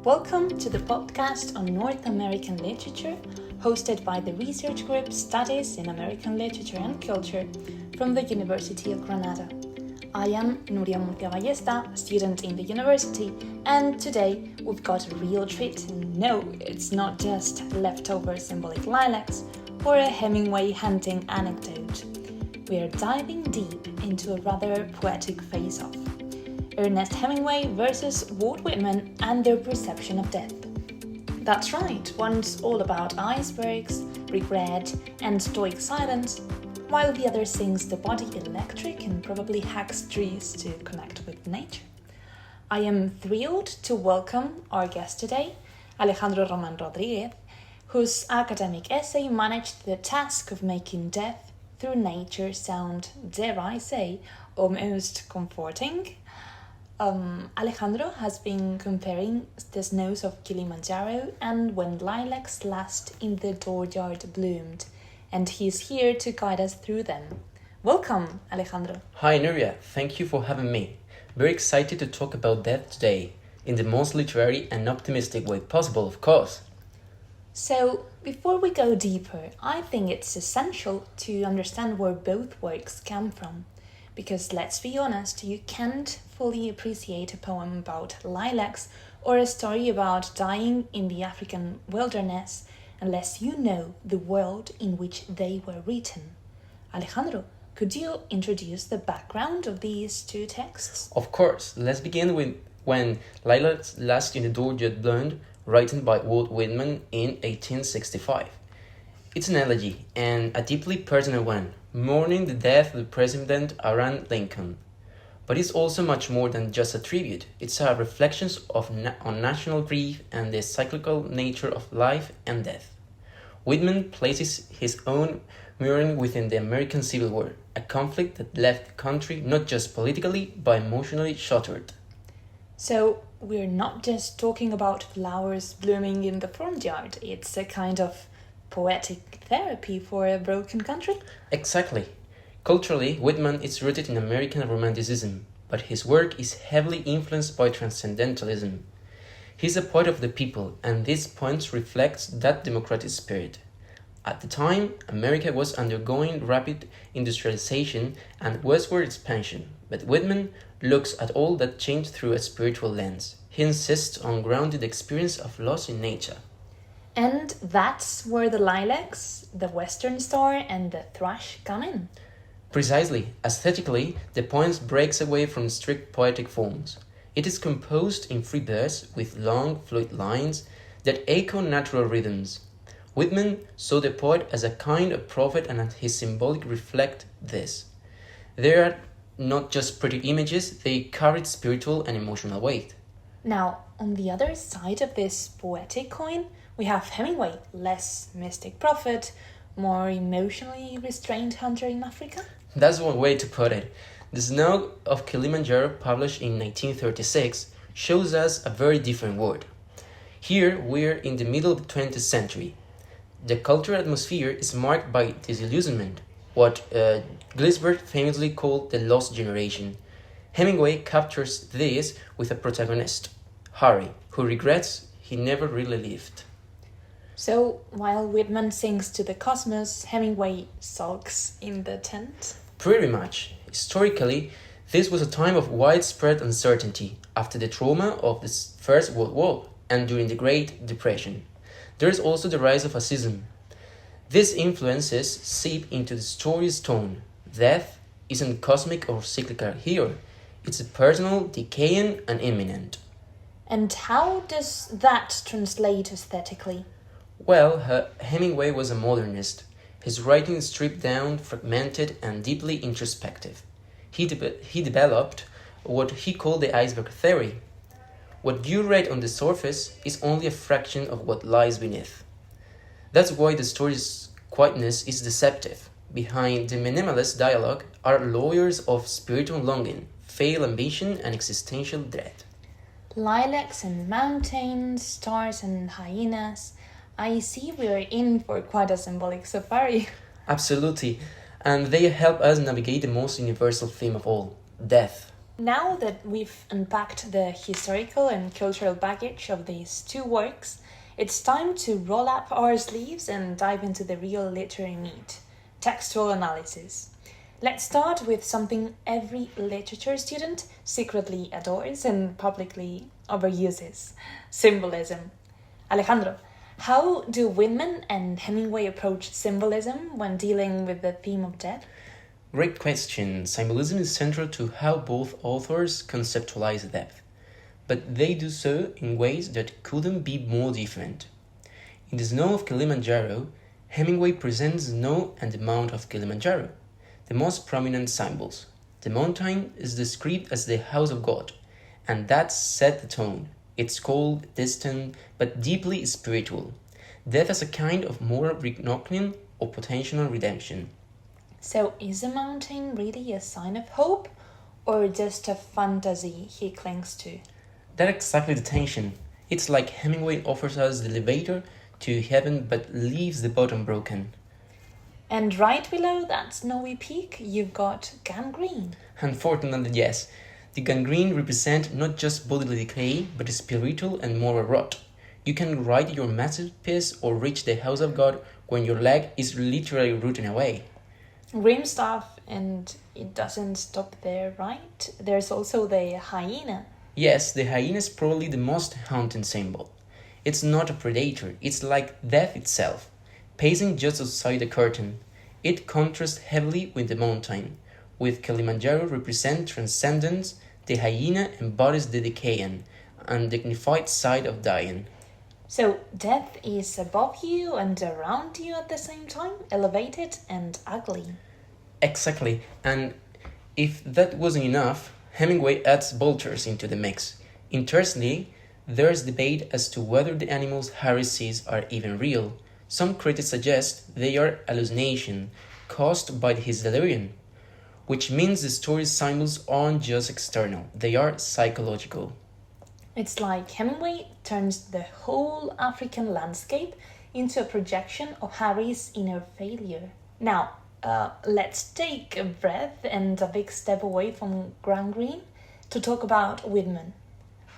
Welcome to the podcast on North American literature, hosted by the research group Studies in American Literature and Culture from the University of Granada. I am Nuria Murcia Ballesta, student in the university, and today we've got a real treat. No, it's not just leftover symbolic lilacs or a Hemingway hunting anecdote. We are diving deep into a rather poetic face-off. Ernest Hemingway versus Walt Whitman and their perception of death. That's right, one's all about icebergs, regret, and stoic silence, while the other sings the body electric and probably hacks trees to connect with nature. I am thrilled to welcome our guest today, Alejandro Roman Rodriguez, whose academic essay managed the task of making death through nature sound, dare I say, almost comforting. Alejandro has been comparing the snows of Kilimanjaro and when lilacs last in the dooryard bloomed, and he's here to guide us through them. Welcome, Alejandro. Hi, Nuria. Thank you for having me. Very excited to talk about death today, in the most literary and optimistic way possible, of course. So, before we go deeper, I think it's essential to understand where both works come from. Because let's be honest, you can't fully appreciate a poem about lilacs or a story about dying in the African wilderness unless you know the world in which they were written. Alejandro, could you introduce the background of these two texts? Of course, let's begin with When Lilacs Last in the Dooryard Bloomed, written by Walt Whitman in 1865. It's an elegy, and a deeply personal one, mourning the death of the President Abraham Lincoln. But it's also much more than just a tribute. It's a reflection on national grief and the cyclical nature of life and death. Whitman places his own mirroring within the American Civil War, a conflict that left the country not just politically, but emotionally shattered. So, we're not just talking about flowers blooming in the front yard. It's a kind of poetic therapy for a broken country? Exactly. Culturally, Whitman is rooted in American Romanticism, but his work is heavily influenced by Transcendentalism. He's a poet of the people, and this point reflects that democratic spirit. At the time, America was undergoing rapid industrialization and westward expansion, but Whitman looks at all that change through a spiritual lens. He insists on grounded experience of loss in nature. And that's where the lilacs, the western star, and the thrush come in. Precisely. Aesthetically, the poem breaks away from strict poetic forms. It is composed in free verse with long, fluid lines that echo natural rhythms. Whitman saw the poet as a kind of prophet, and his symbolic reflect this. They are not just pretty images, they carry spiritual and emotional weight. Now, on the other side of this poetic coin, we have Hemingway, less mystic prophet, more emotionally restrained hunter in Africa. That's one way to put it. The Snow of Kilimanjaro, published in 1936, shows us a very different world. Here, we're in the middle of the 20th century. The cultural atmosphere is marked by disillusionment, what Gilbert famously called the lost generation. Hemingway captures this with a protagonist, Harry, who regrets he never really lived. So, while Whitman sings to the cosmos, Hemingway sulks in the tent? Pretty much. Historically, this was a time of widespread uncertainty after the trauma of the First World War and during the Great Depression. There is also the rise of fascism. These influences seep into the story's tone. Death isn't cosmic or cyclical here. It's personal, decaying, and imminent. And how does that translate aesthetically? Well, Hemingway was a modernist. His writing is stripped down, fragmented, and deeply introspective. He developed what he called the iceberg theory. What you read on the surface is only a fraction of what lies beneath. That's why the story's quietness is deceptive. Behind the minimalist dialogue are layers of spiritual longing, failed ambition, and existential dread. Lilacs and mountains, stars and hyenas. I see we're in for quite a symbolic safari. Absolutely, and they help us navigate the most universal theme of all, death. Now that we've unpacked the historical and cultural baggage of these two works, it's time to roll up our sleeves and dive into the real literary meat: textual analysis. Let's start with something every literature student secretly adores and publicly overuses: symbolism. Alejandro, how do Whitman and Hemingway approach symbolism when dealing with the theme of death? Great question. Symbolism is central to how both authors conceptualize death, but they do so in ways that couldn't be more different. In The Snow of Kilimanjaro, Hemingway presents snow and the Mount of Kilimanjaro, the most prominent symbols. The mountain is described as the house of God, and that set the tone. It's cold, distant, but deeply spiritual. Death as a kind of moral reckoning or potential redemption. So, is the mountain really a sign of hope, or just a fantasy he clings to? That's exactly the tension. It's like Hemingway offers us the elevator to heaven but leaves the bottom broken. And right below that snowy peak, you've got gangrene. Unfortunately, yes. The gangrene represents not just bodily decay, but spiritual and moral rot. You can write your masterpiece or reach the house of God when your leg is literally rotting away. Grim stuff, and it doesn't stop there, right? There's also the hyena. Yes, the hyena is probably the most haunting symbol. It's not a predator, it's like death itself, pacing just outside the curtain. It contrasts heavily with the mountain. With Kilimanjaro represent transcendence, the hyena embodies the decaying, undignified side of dying. So, death is above you and around you at the same time, elevated and ugly. Exactly, and if that wasn't enough, Hemingway adds vultures into the mix. Interestingly, there's debate as to whether the animals Harry sees are even real. Some critics suggest they are hallucination caused by his delirium, which means the story's symbols aren't just external, they are psychological. It's like Hemingway turns the whole African landscape into a projection of Harry's inner failure. Now, let's take a breath and a big step away from gangrene to talk about Whitman.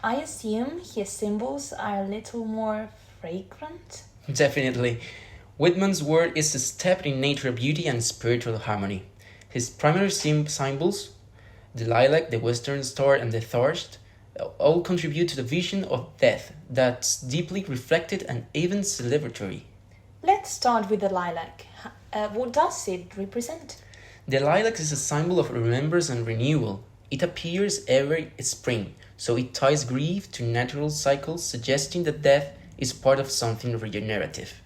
I assume his symbols are a little more fragrant? Definitely. Whitman's work is a step in nature beauty and spiritual harmony. His primary symbols, the lilac, the western star, and the thirst, all contribute to the vision of death that's deeply reflected and even celebratory. Let's start with the lilac. What does it represent? The lilac is a symbol of remembrance and renewal. It appears every spring, so it ties grief to natural cycles, suggesting that death is part of something regenerative.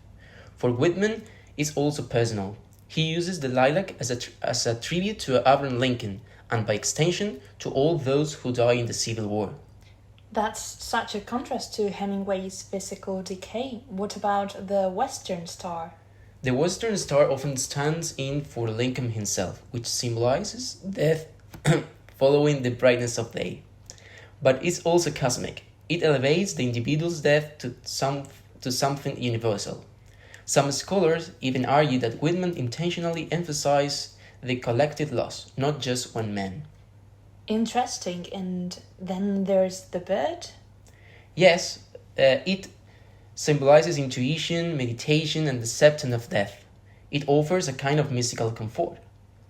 For Whitman, it's also personal. He uses the lilac as a tribute to Abraham Lincoln, and by extension, to all those who died in the Civil War. That's such a contrast to Hemingway's physical decay. What about the Western Star? The Western Star often stands in for Lincoln himself, which symbolizes death following the brightness of day. But it's also cosmic. It elevates the individual's death to something universal. Some scholars even argue that Whitman intentionally emphasized the collective loss, not just one man. Interesting. And then there's the bird? Yes, it symbolizes intuition, meditation, and acceptance of death. It offers a kind of mystical comfort.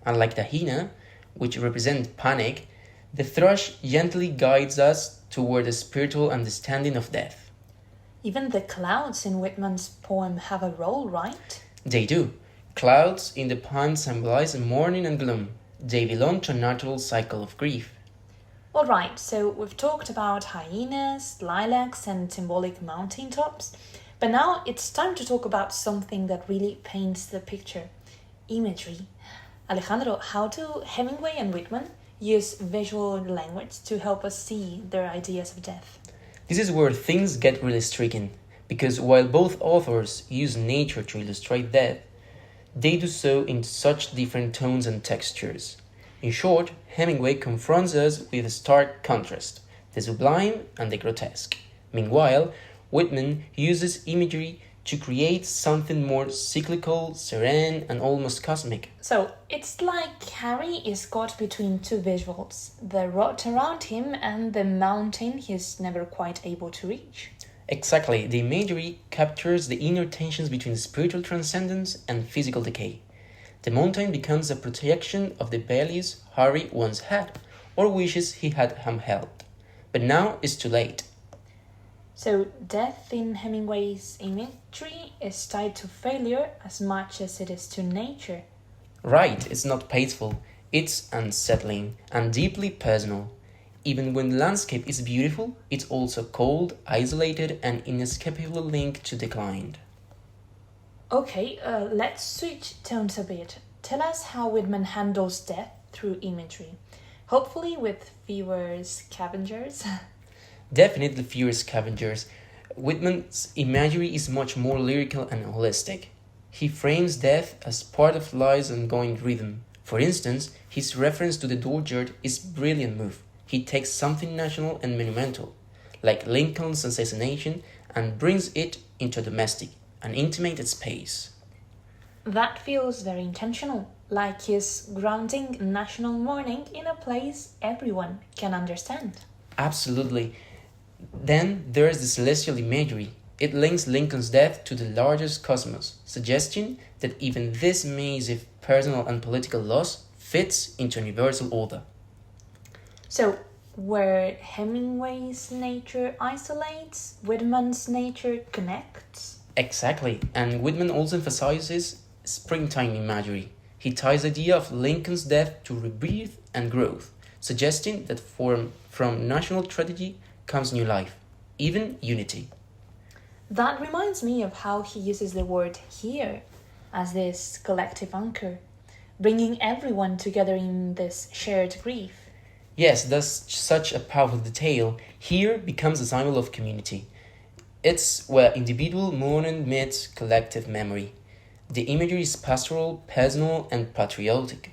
Unlike the hyena, which represents panic, the thrush gently guides us toward a spiritual understanding of death. Even the clouds in Whitman's poem have a role, right? They do. Clouds in the poem symbolize mourning and gloom. They belong to a natural cycle of grief. Alright, so we've talked about hyenas, lilacs, and symbolic mountaintops, but now it's time to talk about something that really paints the picture: imagery. Alejandro, how do Hemingway and Whitman use visual language to help us see their ideas of death? This is where things get really striking, because while both authors use nature to illustrate death, they do so in such different tones and textures. In short, Hemingway confronts us with a stark contrast, the sublime and the grotesque. Meanwhile, Whitman uses imagery to create something more cyclical, serene, and almost cosmic. So it's like Harry is caught between two visuals, the road around him and the mountain he's never quite able to reach. Exactly, the imagery captures the inner tensions between spiritual transcendence and physical decay. The mountain becomes a projection of the values Harry once had, or wishes he had held. But now it's too late. So death in Hemingway's imagery is tied to failure as much as it is to nature. Right, it's not peaceful, it's unsettling and deeply personal. Even when the landscape is beautiful, it's also cold, isolated, and inescapably linked to decline. Okay, let's switch tones a bit. Tell us how Whitman handles death through imagery. Hopefully with fewer scavengers. Definitely fewer scavengers. Whitman's imagery is much more lyrical and holistic. He frames death as part of life's ongoing rhythm. For instance, his reference to the dooryard is a brilliant move. He takes something national and monumental, like Lincoln's assassination, and brings it into a domestic, an intimate space. That feels very intentional, like he's grounding national mourning in a place everyone can understand. Absolutely. Then there's the celestial imagery. It links Lincoln's death to the largest cosmos, suggesting that even this massive personal and political loss fits into a universal order. So, where Hemingway's nature isolates, Whitman's nature connects. Exactly, and Whitman also emphasizes springtime imagery. He ties the idea of Lincoln's death to rebirth and growth, suggesting that from national tragedy comes new life, even unity. That reminds me of how he uses the word here as this collective anchor, bringing everyone together in this shared grief. Yes, that's such a powerful detail. Here becomes a symbol of community. It's where individual mourning meets collective memory. The imagery is pastoral, personal, and patriotic.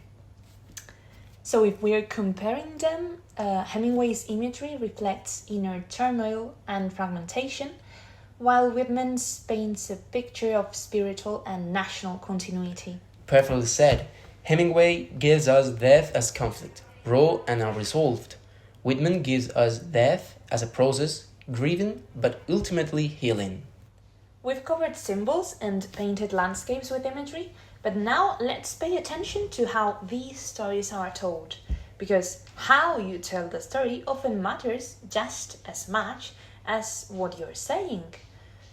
So, if we're comparing them, Hemingway's imagery reflects inner turmoil and fragmentation, while Whitman's paints a picture of spiritual and national continuity. Perfectly said. Hemingway gives us death as conflict, raw and unresolved. Whitman gives us death as a process, grieving but ultimately healing. We've covered symbols and painted landscapes with imagery, but now let's pay attention to how these stories are told. Because how you tell the story often matters just as much as what you're saying.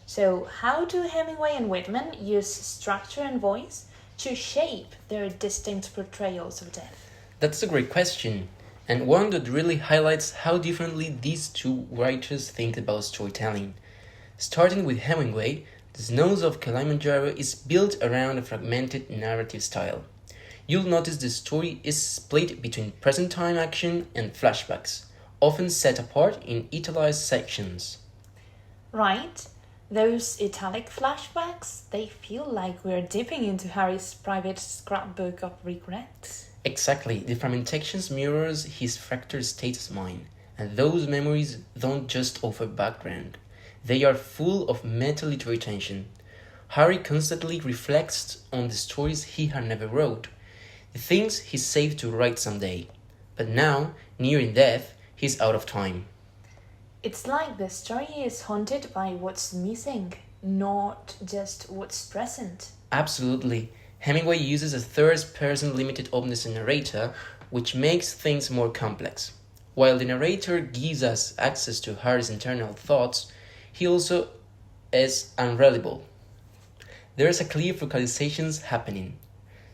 So, how do Hemingway and Whitman use structure and voice to shape their distinct portrayals of death? That's a great question, and one that really highlights how differently these two writers think about storytelling. Starting with Hemingway, The Snows of Kilimanjaro is built around a fragmented narrative style. You'll notice the story is split between present-time action and flashbacks, often set apart in italicized sections. Right? Those italic flashbacks, they feel like we're dipping into Harry's private scrapbook of regrets. Exactly, the fragmentations mirrors his fractured state of mind, and those memories don't just offer background. They are full of meta-literary tension. Harry constantly reflects on the stories he had never wrote, the things he saved to write someday. But now, nearing death, he's out of time. It's like the story is haunted by what's missing, not just what's present. Absolutely. Hemingway uses a third-person limited omniscient narrator, which makes things more complex. While the narrator gives us access to Harry's internal thoughts, he also is unreliable. There is a clear focalization happening.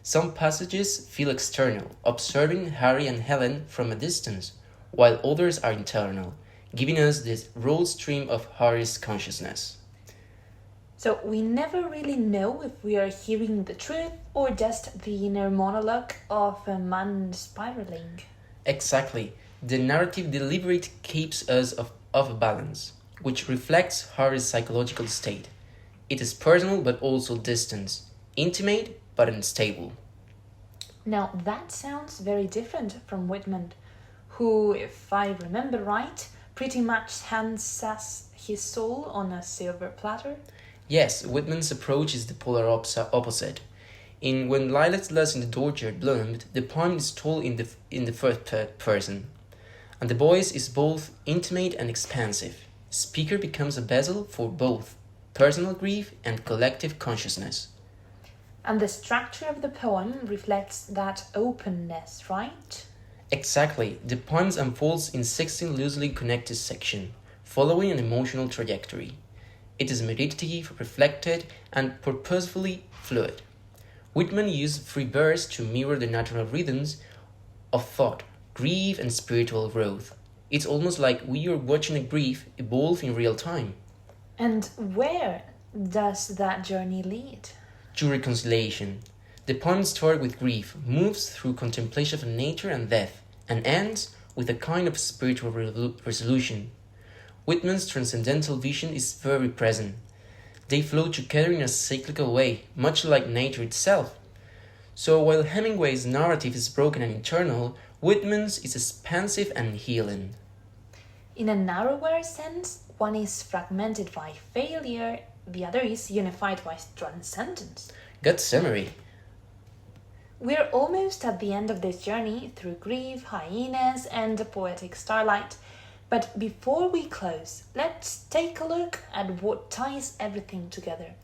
Some passages feel external, observing Harry and Helen from a distance, while others are internal, giving us this raw stream of Harry's consciousness. So we never really know if we are hearing the truth or just the inner monologue of a man spiraling. Exactly. The narrative deliberate keeps us of balance, which reflects Harry's psychological state. It is personal but also distant, intimate but unstable. Now that sounds very different from Whitman, who, if I remember right, pretty much hands us his soul on a silver platter. Yes, Whitman's approach is the polar opposite. In When Lilacs Last in the Orchard Bloomed, the poem is told in the first person, and the voice is both intimate and expansive. The speaker becomes a vessel for both personal grief and collective consciousness. And the structure of the poem reflects that openness, right? Exactly, the poem unfolds in 16 loosely connected sections, following an emotional trajectory. It is meditative, reflected, and purposefully fluid. Whitman used free verse to mirror the natural rhythms of thought, grief, and spiritual growth. It's almost like we are watching a grief evolve in real time. And where does that journey lead? To reconciliation. The poem starts with grief, moves through contemplation of nature and death, and ends with a kind of spiritual resolution. Whitman's transcendental vision is very present. They flow together in a cyclical way, much like nature itself. So while Hemingway's narrative is broken and internal, Whitman's is expansive and healing. In a narrower sense, one is fragmented by failure, the other is unified by transcendence. Good summary. We're almost at the end of this journey through grief, hyenas, and the poetic starlight. But before we close, let's take a look at what ties everything together.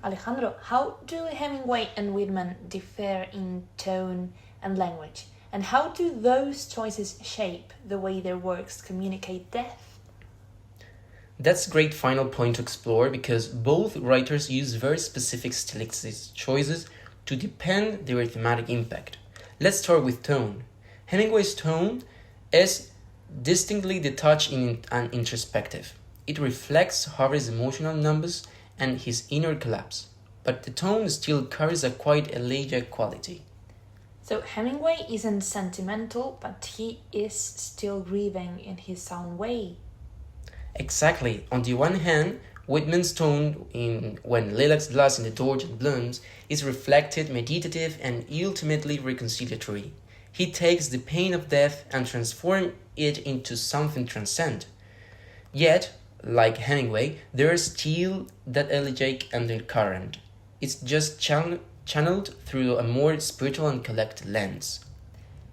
Alejandro, how do Hemingway and Whitman differ in tone and language? And how do those choices shape the way their works communicate death? That's a great final point to explore because both writers use very specific stylistic choices to deepen their thematic impact. Let's start with tone. Hemingway's tone is distinctly detached and introspective. It reflects Harvey's emotional numbness and his inner collapse, but the tone still carries a quite elegiac quality. So Hemingway isn't sentimental, but he is still grieving in his own way. Exactly. On the one hand, Whitman's tone in When Lilacs Last in the Orchard Blooms is reflected, meditative, and ultimately reconciliatory. He takes the pain of death and transforms it into something transcendent. Yet, like Hemingway, there is still that elegiac undercurrent. It's just channeled through a more spiritual and collected lens.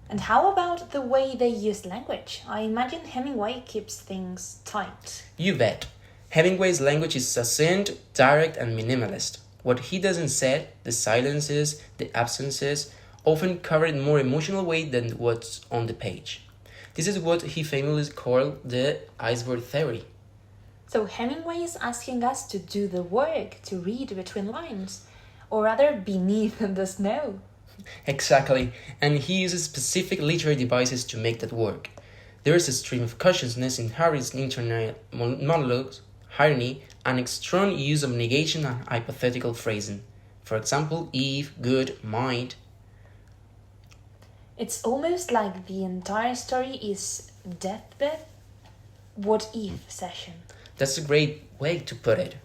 And how about the way they use language? I imagine Hemingway keeps things tight. You bet. Hemingway's language is succinct, direct, and minimalist. What he doesn't say, the silences, the absences, often carry more emotional weight than what's on the page. This is what he famously called the iceberg theory. So Hemingway is asking us to do the work, to read between lines, or rather beneath the snow. Exactly, and he uses specific literary devices to make that work. There is a stream of consciousness in Harry's internal monologues, irony, and a strong use of negation and hypothetical phrasing. For example, if, good, might. It's almost like the entire story is deathbed, what if session. That's a great way to put it.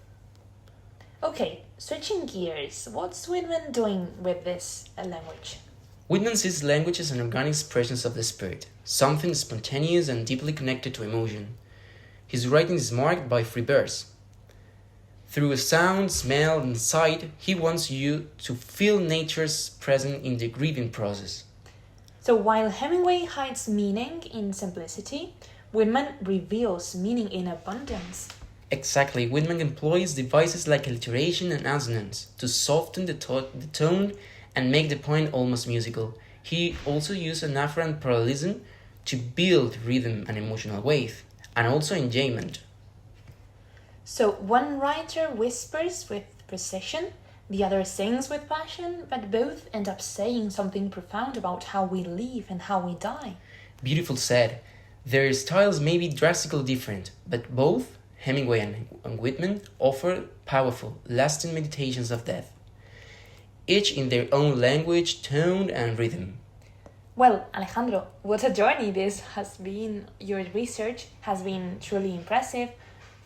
Okay, switching gears, what's Whitman doing with this language? Whitman sees language as an organic expression of the spirit, something spontaneous and deeply connected to emotion. His writing is marked by free verse. Through sound, smell, and sight, he wants you to feel nature's presence in the grieving process. So while Hemingway hides meaning in simplicity, Whitman reveals meaning in abundance. Exactly, Whitman employs devices like alliteration and assonance to soften the tone and make the point almost musical. He also used anaphora and parallelism to build rhythm and emotional weight, and also enjayment. So one writer whispers with precision, the other sings with passion, but both end up saying something profound about how we live and how we die. Beautiful said. Their styles may be drastically different, but both Hemingway and Whitman offer powerful, lasting meditations of death, each in their own language, tone, and rhythm. Well, Alejandro, what a journey this has been. Your research has been truly impressive,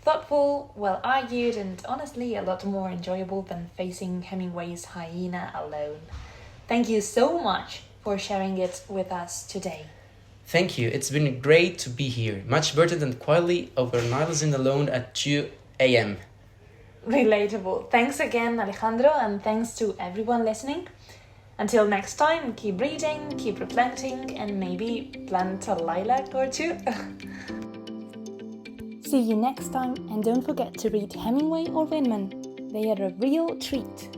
thoughtful, well argued, and honestly a lot more enjoyable than facing Hemingway's hyena alone. Thank you so much for sharing it with us today. Thank you, it's been great to be here, much better than quietly overanalyzing alone at 2 a.m. Relatable. Thanks again, Alejandro, and thanks to everyone listening. Until next time, keep reading, keep reflecting, and maybe plant a lilac or two. See you next time, and don't forget to read Hemingway or Whitman. They are a real treat.